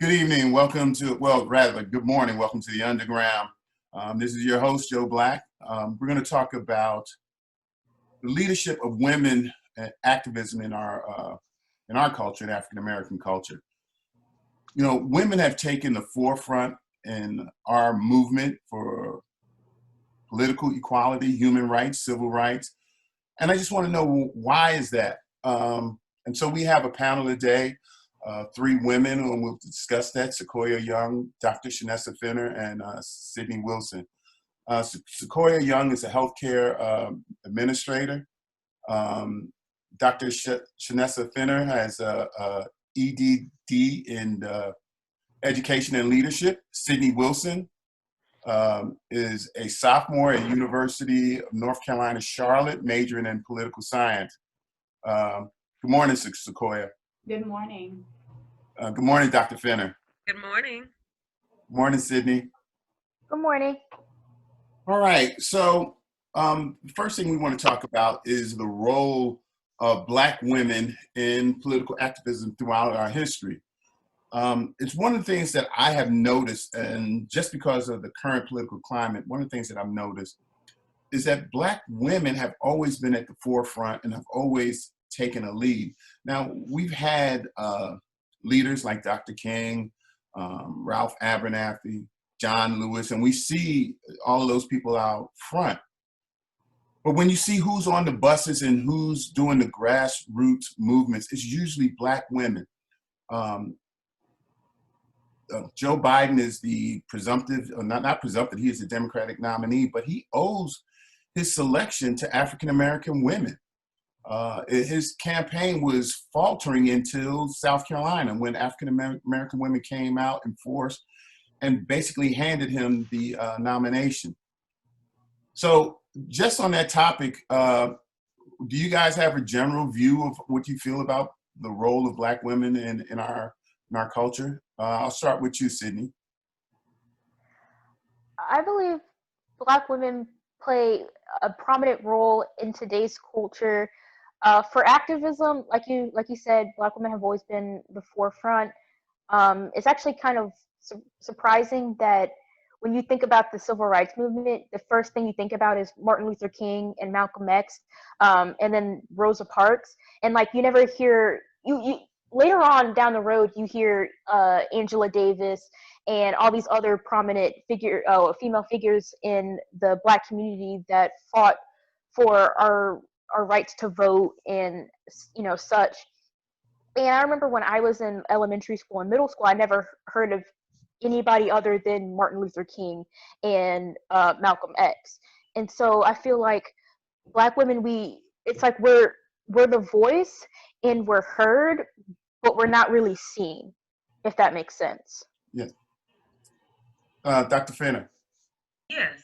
Good evening. Welcome to, well, rather, good morning. Welcome to the Underground. This is your host, Joe Black. We're going to talk about the leadership of women and activism in our culture, the African American culture. You know, women have taken the forefront in our movement for political equality, human rights, civil rights. And I just want to know, why is that? And so we have a panel today. Three women, and we'll discuss that: Sequoia Young, Dr. Shanessa Finner, and Sydney Wilson. Sequoia Young is a healthcare administrator. Dr. Shanessa Finner has a EDD in education and leadership. Sydney Wilson is a sophomore at University of North Carolina, Charlotte, majoring in political science. Good morning, Sequoia. Good morning. Good morning, Dr. Finner. Good morning. Good morning, Sydney. Good morning. All right, so the first thing we want to talk about is the role of Black women in political activism throughout our history. It's one of the things that I have noticed, and just because of the current political climate, one of the things that I've noticed is that Black women have always been at the forefront and have always taken a lead. Now, we've had leaders like Dr. King, Ralph Abernathy, John Lewis, and we see all of those people out front. But when you see who's on the buses and who's doing the grassroots movements, it's usually Black women. Joe Biden is the presumptive, or not presumptive, he is the Democratic nominee, but he owes his selection to African American women. His campaign was faltering until South Carolina, when African American women came out in force and basically handed him the nomination. So just on that topic, do you guys have a general view of what you feel about the role of Black women in our culture? I'll start with you, Sydney. I believe Black women play a prominent role in today's culture. For activism, like you said, Black women have always been the forefront. It's actually kind of surprising that when you think about the civil rights movement, the first thing you think about is Martin Luther King and Malcolm X, and then Rosa Parks. And like, you never hear, you later on down the road, you hear Angela Davis and all these other prominent female figures in the Black community that fought for our rights to vote and such. And I remember when I was in elementary school and middle school, I never heard of anybody other than Martin Luther King and Malcolm X. And so I feel like Black women, it's like we're the voice and we're heard, but we're not really seen, if that makes sense. Yes. Dr. Finner. Yes,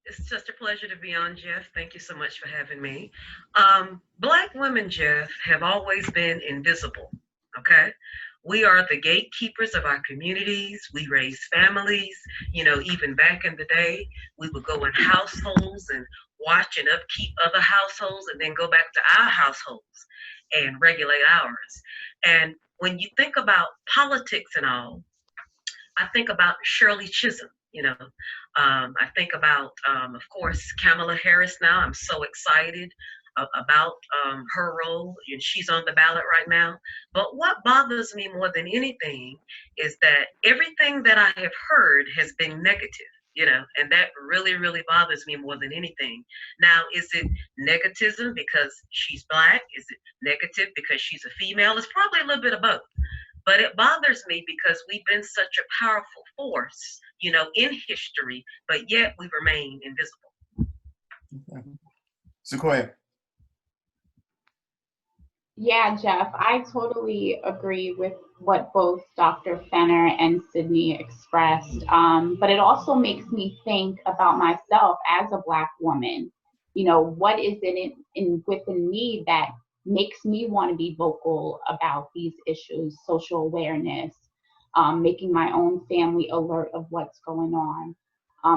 it's just a pleasure to be on, Jeff. Thank you so much for having me. Black women, Jeff, have always been invisible, okay? We are the gatekeepers of our communities. We raise families. You know, even back in the day, we would go in households and watch and upkeep other households and then go back to our households and regulate ours. And when you think about politics and all, I think about Shirley Chisholm, I think about, of course, Kamala Harris now. I'm so excited about her role, and she's on the ballot right now. But what bothers me more than anything is that everything that I have heard has been negative, and that really, really bothers me more than anything. Now, is it negativism because she's Black? Is it negative because she's a female? It's probably a little bit of both. But it bothers me because we've been such a powerful force, in history, but yet we remain invisible. Okay. Sequoia. Yeah, Jeff, I totally agree with what both Dr. Fenner and Sydney expressed. But it also makes me think about myself as a Black woman. What is it within me that makes me want to be vocal about these issues, social awareness, making my own family alert of what's going on.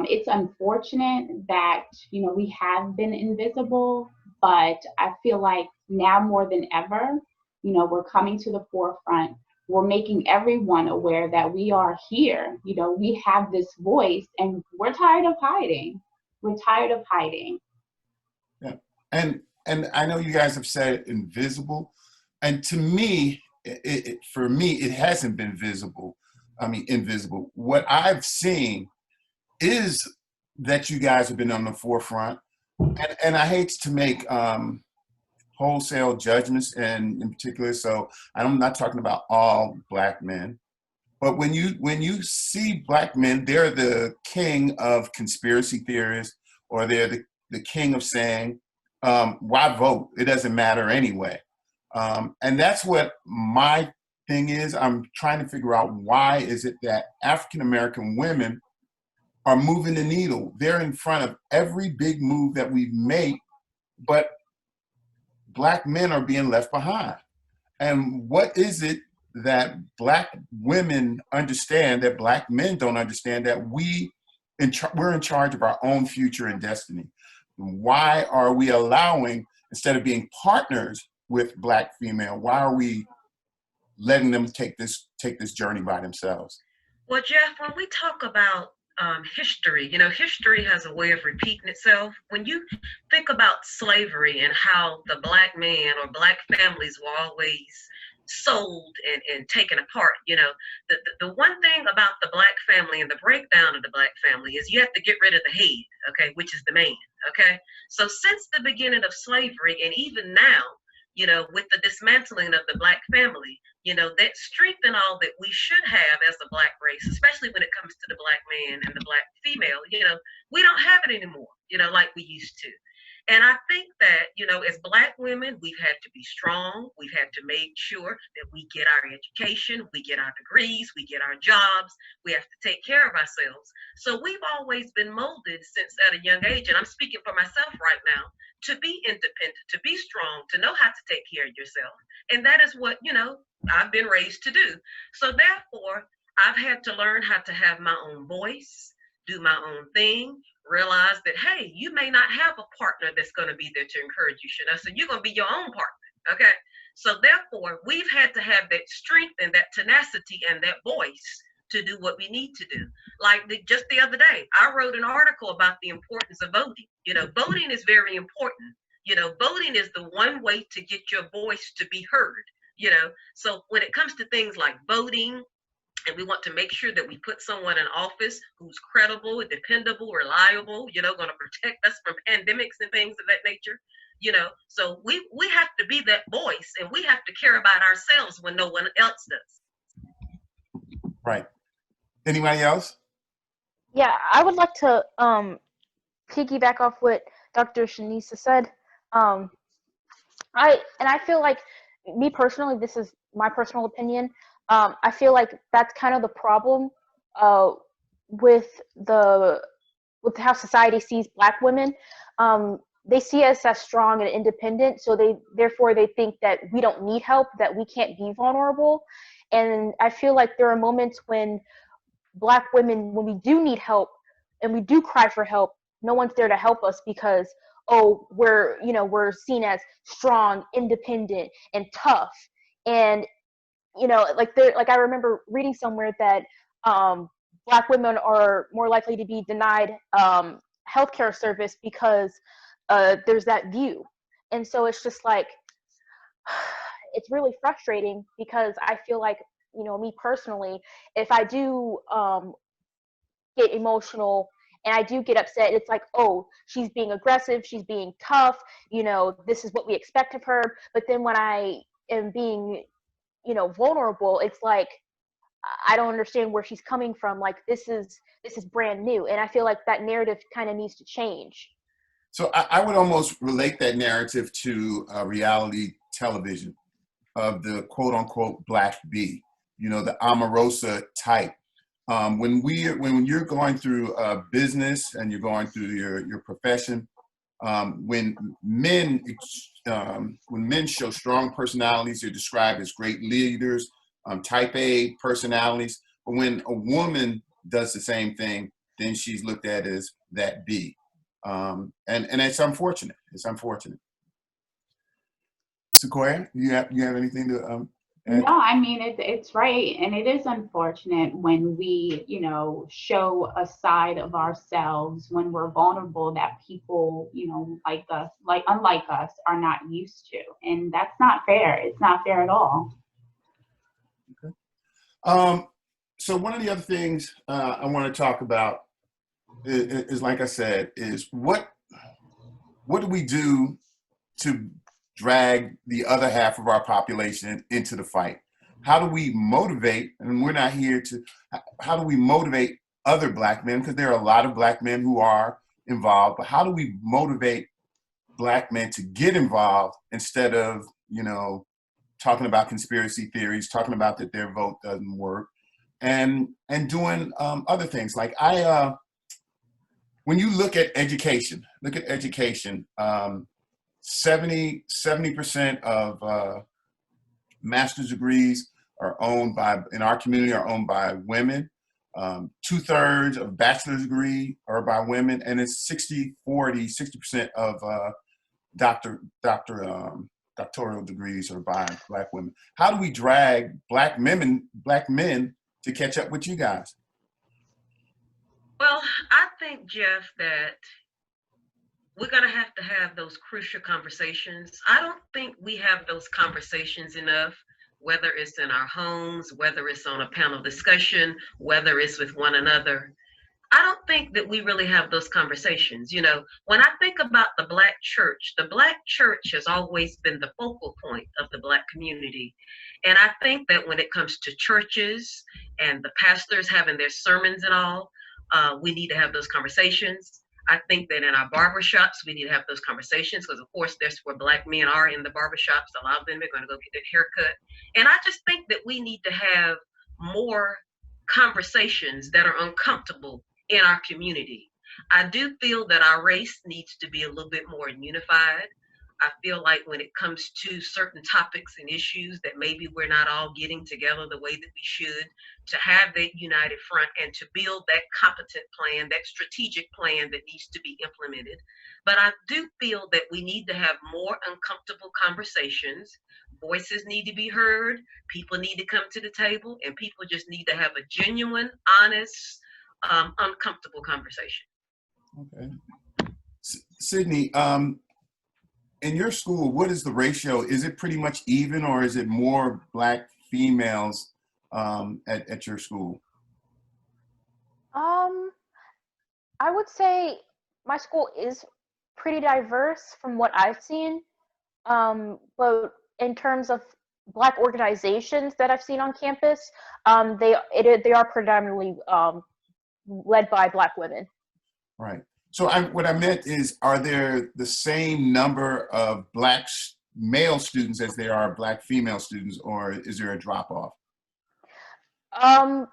It's unfortunate that, we have been invisible, but I feel like now more than ever, we're coming to the forefront we're making everyone aware that we are here. You know, we have this voice, and we're tired of hiding. We're tired of hiding. Yeah. And I know you guys have said invisible, and to me, for me, it hasn't been visible. I mean, invisible. What I've seen is that you guys have been on the forefront, and I hate to make wholesale judgments, and in particular, so I'm not talking about all Black men, but when you see Black men, they're the king of conspiracy theorists, or they're the king of saying, why vote? It doesn't matter anyway. And that's what my thing is. I'm trying to figure out, why is it that African American women are moving the needle? They're in front of every big move that we've made, but Black men are being left behind. And what is it that Black women understand that Black men don't understand, that we're in charge of our own future and destiny? Why are we allowing, instead of being partners with Black female, why are we letting them take this journey by themselves? Well, Jeff, when we talk about history, you know, history has a way of repeating itself. When you think about slavery and how the Black man or Black families were always sold and taken apart, you know, the one thing about the Black family and the breakdown of the Black family is you have to get rid of the head, okay, which is the man, okay? So since the beginning of slavery, and even now, you know, with the dismantling of the Black family, you know, that strength and all that we should have as a Black race, especially when it comes to the Black man and the Black female, you know, we don't have it anymore, you know, like we used to. And I think that, you know, as Black women, we've had to be strong. We've had to make sure that we get our education, we get our degrees, we get our jobs. We have to take care of ourselves. So we've always been molded since at a young age, and I'm speaking for myself right now, to be independent, to be strong, to know how to take care of yourself. And that is what, you know, I've been raised to do. So therefore, I've had to learn how to have my own voice, do my own thing, realize that, hey, you may not have a partner that's going to be there to encourage you, Shana. So you're going to be your own partner, okay? So therefore, we've had to have that strength and that tenacity and that voice to do what we need to do. Like just the other day, I wrote an article about the importance of voting. You know, voting is very important. You know, voting is the one way to get your voice to be heard, you know? So when it comes to things like voting, and we want to make sure that we put someone in office who's credible, dependable, reliable, you know, going to protect us from pandemics and things of that nature, you know. So we have to be that voice, and we have to care about ourselves when no one else does. Right. Anybody else? Yeah, I would like to piggyback off what Dr. Shanisa said. I feel like, me personally, this is my personal opinion. I feel like that's kind of the problem with how society sees Black women. They see us as strong and independent, so therefore they think that we don't need help, that we can't be vulnerable. And I feel like there are moments when Black women, when we do need help and we do cry for help, no one's there to help us because, oh, we're seen as strong, independent, and tough. And like I remember reading somewhere that Black women are more likely to be denied healthcare service because there's that view. And so it's just like, it's really frustrating, because I feel like, me personally, if I do get emotional and I do get upset, it's like, oh, she's being aggressive, she's being tough, this is what we expect of her. But then when I am being, vulnerable, it's like, I don't understand where she's coming from. Like, this is brand new. And I feel like that narrative kind of needs to change. So I would almost relate that narrative to reality television of the quote unquote Black bee, the Omarosa type. When you're going through business and you're going through your profession, when men show strong personalities, they're described as great leaders, type A personalities. But when a woman does the same thing, then she's looked at as that B. And it's unfortunate. It's unfortunate. Sequoia, you have anything to And No, I mean, it's right. And it is unfortunate when we, show a side of ourselves when we're vulnerable that people, like us, like unlike us, are not used to. And that's not fair. It's not fair at all. so one of the other things I want to talk about is, like I said, is what do we do to drag the other half of our population into the fight? How do we motivate, and we're not here to, how do we motivate other Black men? Because there are a lot of Black men who are involved, but how do we motivate Black men to get involved instead of, talking about conspiracy theories, talking about that their vote doesn't work, and doing other things. Like when you look at education, 70% of master's degrees are owned by, in our community, are owned by women. 2/3 of bachelor's degree are by women, and it's 60% of doctoral degrees are by Black women. How do we drag Black men to catch up with you guys? Well, I think, Jeff, that we're going to have those crucial conversations. I don't think we have those conversations enough, whether it's in our homes, whether it's on a panel discussion, whether it's with one another. I don't think that we really have those conversations. When I think about the Black church has always been the focal point of the Black community. And I think that when it comes to churches and the pastors having their sermons and all, we need to have those conversations. I think that in our barbershops, we need to have those conversations because, of course, that's where Black men are in the barbershops. A lot of them are going to go get their haircut. And I just think that we need to have more conversations that are uncomfortable in our community. I do feel that our race needs to be a little bit more unified. I feel like when it comes to certain topics and issues that maybe we're not all getting together the way that we should, to have that united front and to build that competent plan, that strategic plan that needs to be implemented. But I do feel that we need to have more uncomfortable conversations. Voices need to be heard. People need to come to the table, and people just need to have a genuine, honest, uncomfortable conversation. Okay. Sydney, in your school, what is the ratio? Is it pretty much even, or is it more Black females at your school? I would say my school is pretty diverse from what I've seen. But in terms of Black organizations that I've seen on campus, they are predominantly led by Black women. Right. So what I meant is, are there the same number of Black male students as there are Black female students, or is there a drop off? I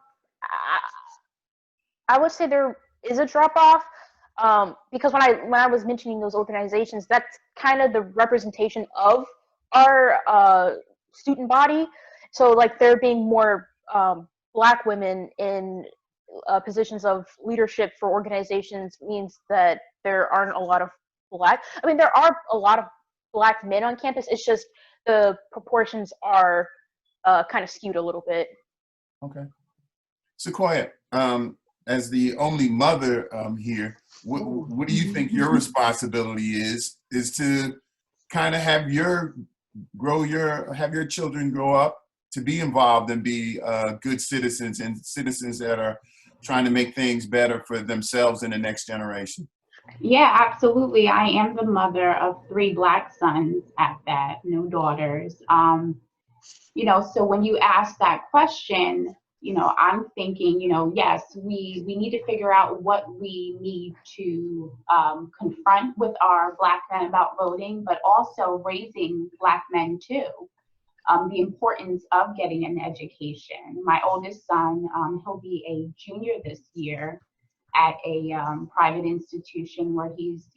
would say there is a drop off, because when I was mentioning those organizations, that's kind of the representation of our student body. So like there being more Black women in positions of leadership for organizations means that there aren't a lot of there are a lot of Black men on campus. It's just the proportions are kind of skewed a little bit. Okay. Sequoia, as the only mother here, what do you think your responsibility is to kind of have your children grow up to be involved and be good citizens, and citizens that are trying to make things better for themselves and the next generation? Yeah, absolutely. I am the mother of 3 Black sons at that, no daughters. So when you ask that question, I'm thinking, yes, we need to figure out what we need to confront with our Black men about voting, but also raising Black men too. The importance of getting an education. My oldest son, he'll be a junior this year at a private institution where he's,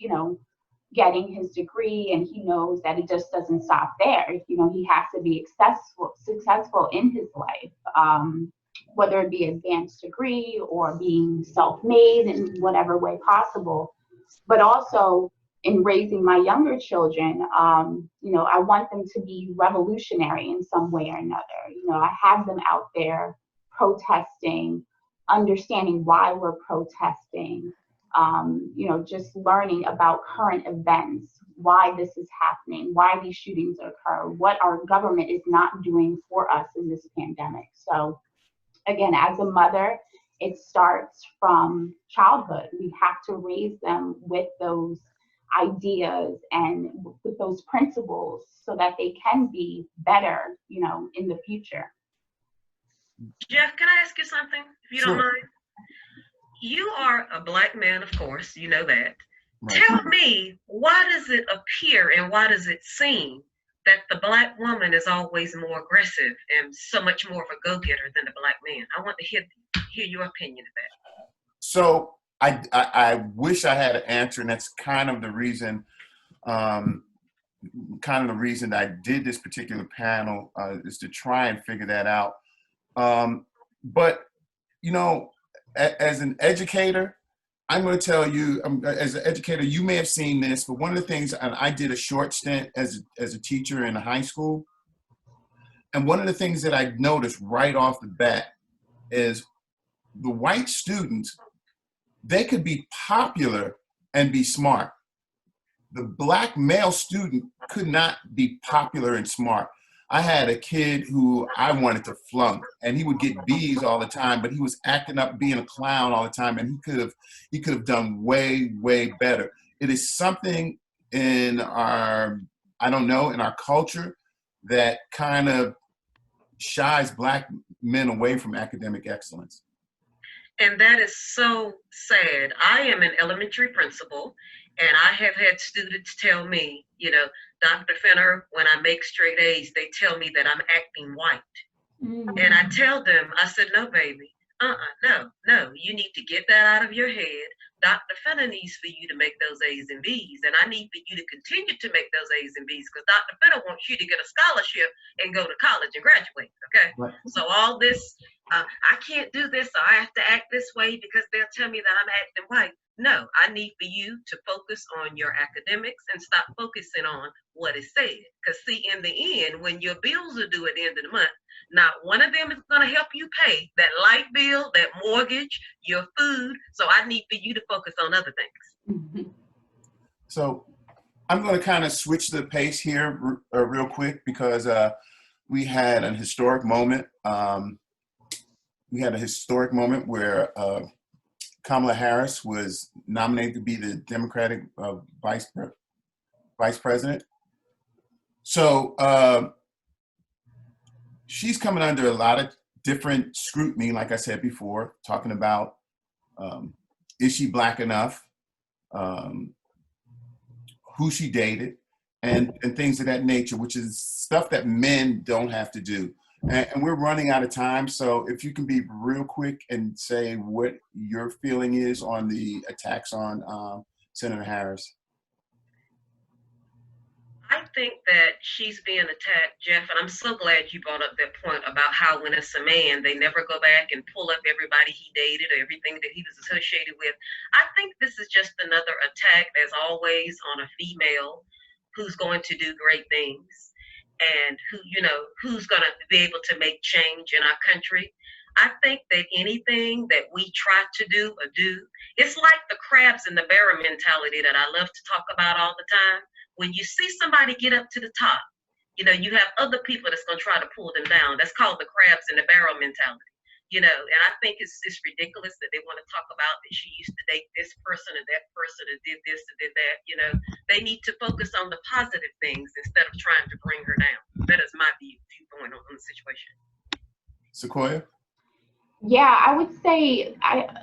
getting his degree, and he knows that it just doesn't stop there. He has to be successful in his life, whether it be advanced degree or being self-made in whatever way possible, but also in raising my younger children, you know, I want them to be revolutionary in some way or another. You know, I have them out there protesting, understanding why we're protesting, you know, just learning about current events, why this is happening, why these shootings occur, what our government is not doing for us in this pandemic. So again, as a mother, it starts from childhood. We have to raise them with those ideas and with those principles so that they can be better, you know, in the future. Jeff, can I ask you something, if you don't Sure. mind? You are a Black man, of course, you know that. Right. Tell me, why does it appear and why does it seem that the Black woman is always more aggressive and so much more of a go-getter than the Black man? I want to hear your opinion of that. So I wish I had an answer, and that's kind of the reason that I did this particular panel, is to try and figure that out. But you know, as an educator, I'm going to tell you, as an educator, you may have seen this, but one of the things, and I did a short stint as a teacher in a high school, and one of the things that I noticed right off the bat is the white students, they could be popular and be smart. The Black male student could not be popular and smart. I had a kid who I wanted to flunk, and he would get B's all the time, but he was acting up, being a clown all the time, and he could have done way, way better. It is something in our, I don't know, in our culture that kind of shies Black men away from academic excellence. And that is so sad. I am an elementary principal, and I have had students tell me, you know, Dr. Fenner, when I make straight A's, they tell me that I'm acting white. And I tell them, I said, no, baby, no, you need to get that out of your head. Dr. Fenner needs for you to make those A's and B's, and I need for you to continue to make those A's and B's, because Dr. Fenner wants you to get a scholarship and go to college and graduate, okay? Right. So all this, I can't do this, or I have to act this way because they'll tell me that I'm acting white. No, I need for you to focus on your academics and stop focusing on what is said. Because see, in the end, when your bills are due at the end of the month, not one of them is going to help you pay that light bill, that mortgage, your food. So I need for you to focus on other things. So I'm going to kind of switch the pace here real quick, because we had a historic moment. We had a historic moment where Kamala Harris was nominated to be the Democratic vice president. So she's coming under a lot of different scrutiny, like I said before, talking about, is she Black enough, who she dated, and things of that nature, which is stuff that men don't have to do. And we're running out of time, so if you can be real quick and say what your feeling is on the attacks on Senator Harris. I think that she's being attacked, Jeff, and I'm so glad you brought up that point about how when it's a man, they never go back and pull up everybody he dated or everything that he was associated with. I think this is just another attack, as always, on a female who's going to do great things and who, you know, who's going to be able to make change in our country. I think that anything that we try to do, it's like the crabs in the barrel mentality that I love to talk about all the time. When you see somebody get up to the top, you know, you have other people that's going to try to pull them down. That's called the crabs in the barrel mentality, you know, and I think it's ridiculous that they want to talk about that she used to date this person or that person and did this and did that. You know, they need to focus on the positive things instead of trying to bring her down. That is my viewpoint on the situation. Sequoia? Yeah, I would say,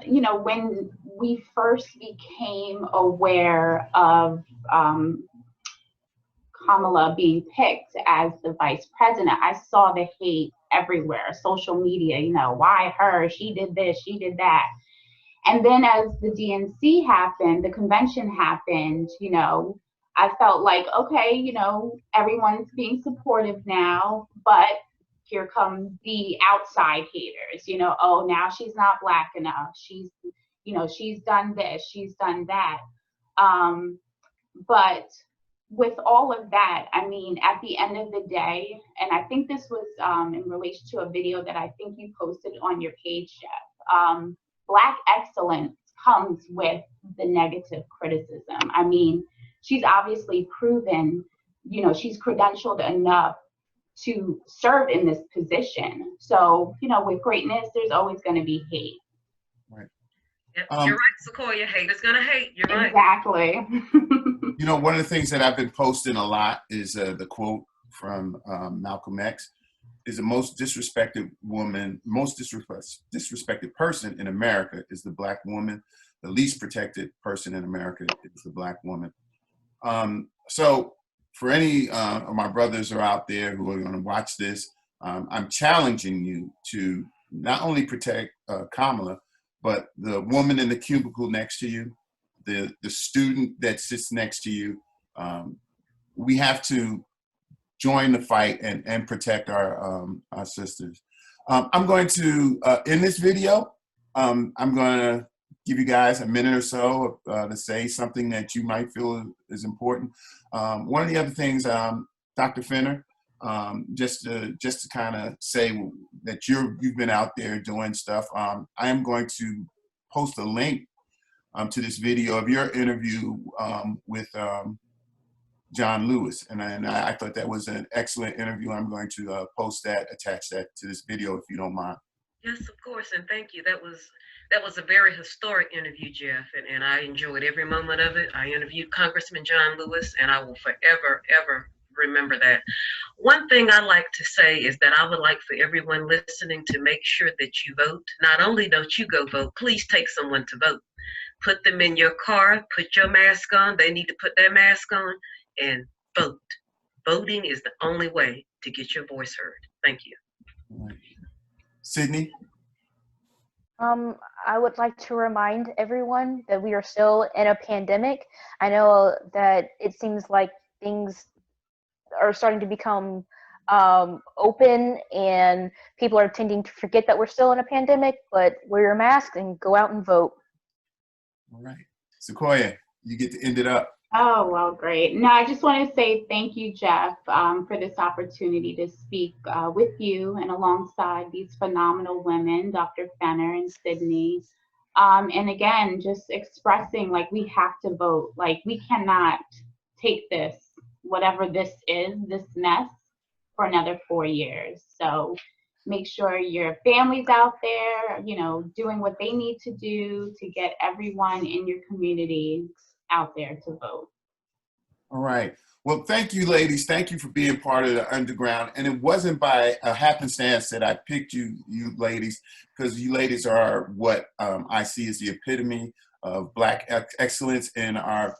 you know, when we first became aware of Kamala being picked as the vice president, I saw the hate everywhere, social media, you know, why her? She did this, she did that. And then as the DNC happened, the convention happened, you know, I felt like, okay, you know, everyone's being supportive now, but here come the outside haters, you know, oh, now she's not Black enough. She's, you know, she's done this, she's done that. But with all of that, I mean, at the end of the day, and I think this was in relation to a video that I think you posted on your page, Jeff, Black excellence comes with the negative criticism. I mean, she's obviously proven, you know, she's credentialed enough to serve in this position. So, you know, with greatness, there's always going to be hate. Right. Yep, you're right, Sequoia. Haters gonna hate. You're right. Exactly. You know, one of the things that I've been posting a lot is the quote from Malcolm X, is the most disrespected woman, most disrespected person in America is the Black woman. The least protected person in America is the Black woman. So for any of my brothers who are out there who are going to watch this, I'm challenging you to not only protect Kamala, but the woman in the cubicle next to you, the student that sits next to you. We have to join the fight and protect our sisters. I'm going to, in this video, I'm going to give you guys a minute or so to say something that you might feel is important. One of the other things, Dr. Fenner, just to kind of say that you've been out there doing stuff, I am going to post a link to this video of your interview with John Lewis, and I thought that was an excellent interview. I'm going to attach that to this video if you don't mind. Yes, of course, and thank you. That was a very historic interview, Jeff, and I enjoyed every moment of it. I interviewed Congressman John Lewis, and I will forever, ever remember that. One thing I like to say is that I would like for everyone listening to make sure that you vote. Not only don't you go vote, please take someone to vote. Put them in your car, put your mask on. They need to put their mask on and vote. Voting is the only way to get your voice heard. Thank you. Sydney? I would like to remind everyone that we are still in a pandemic. I know that it seems like things are starting to become open and people are tending to forget that we're still in a pandemic, but wear your mask and go out and vote. All right. Sequoia, you get to end it up. Oh, well, great. No, I just want to say thank you, Jeff, for this opportunity to speak with you and alongside these phenomenal women, Dr. Fenner and Sydney. And again, just expressing like we have to vote. Like we cannot take this, whatever this is, this mess, for another 4 years. So make sure your family's out there, you know, doing what they need to do to get everyone in your community out there to vote. All right. Well, thank you, ladies. Thank you for being part of the Underground. And it wasn't by a happenstance that I picked you ladies, because you ladies are what I see as the epitome of Black excellence in our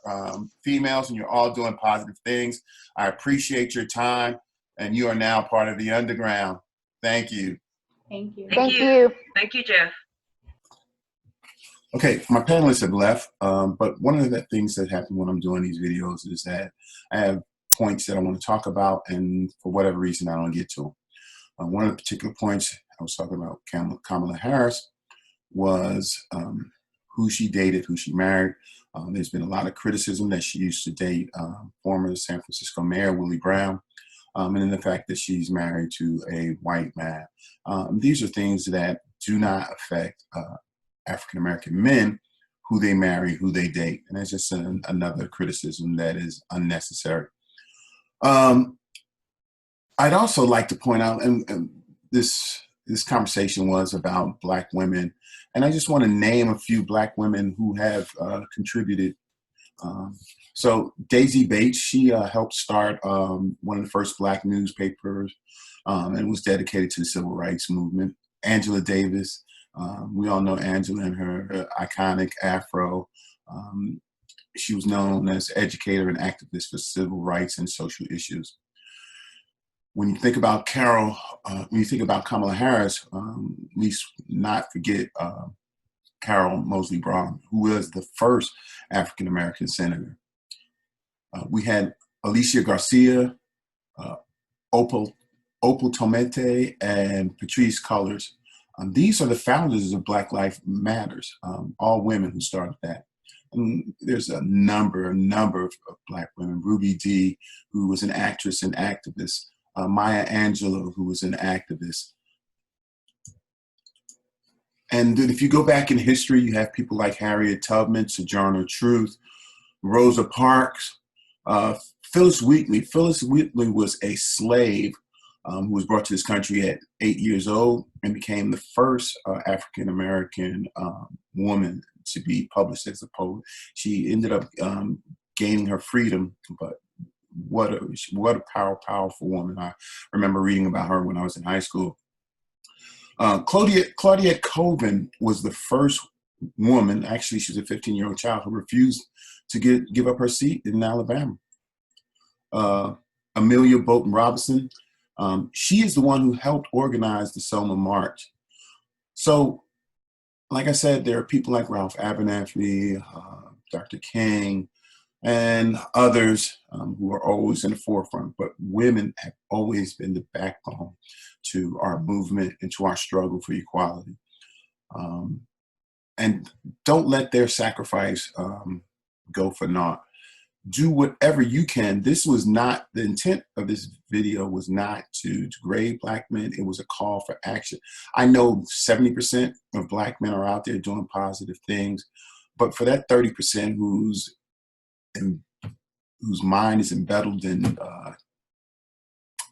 females, and you're all doing positive things. I appreciate your time, and you are now part of the Underground. Thank you. Thank you. Thank you. Thank you, Jeff. Okay, my panelists have left, but one of the things that happen when I'm doing these videos is that I have points that I want to talk about, and for whatever reason, I don't get to them. One of the particular points I was talking about Kamala Harris was who she dated, who she married. There's been a lot of criticism that she used to date former San Francisco Mayor Willie Brown, and then the fact that she's married to a white man. These are things that do not affect African-American men, who they marry, who they date. And that's just another criticism that is unnecessary. I'd also like to point out, and this conversation was about Black women, and I just want to name a few Black women who have contributed. So Daisy Bates, she helped start one of the first Black newspapers, and was dedicated to the civil rights movement. Angela Davis, we all know Angela and her iconic afro. She was known as educator and activist for civil rights and social issues. When you think about Kamala Harris, we not forget Carol Moseley Braun, who was the first African-American senator. We had Alicia Garcia, Opal Tomete, and Patrice Cullors. These are the founders of Black Lives Matters, all women who started that. there's a number of Black women. Ruby Dee, who was an actress and activist. Maya Angelou, who was an activist. And if you go back in history, you have people like Harriet Tubman, Sojourner Truth, Rosa Parks, Phyllis Wheatley. Phyllis Wheatley was a slave who was brought to this country at 8 years old and became the first African-American woman to be published as a poet. She ended up gaining her freedom, but what a powerful woman. I remember reading about her when I was in high school. Claudette Colvin was the first woman, actually she's a 15-year-old child, who refused to give up her seat in Alabama. Amelia Bolton Robinson, she is the one who helped organize the Selma March. So, like I said, there are people like Ralph Abernathy, Dr. King, and others who are always in the forefront, but women have always been the backbone to our movement and to our struggle for equality. And don't let their sacrifice go for naught. Do whatever you can. This was not, the intent of this video was not to degrade Black men. It was a call for action. I know 70% of Black men are out there doing positive things, but for that 30% whose mind is embedded in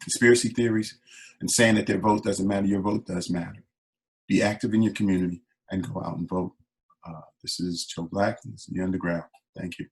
conspiracy theories and saying that their vote doesn't matter, your vote does matter. Be active in your community and go out and vote. This is Joe Black, and this is The Underground. Thank you.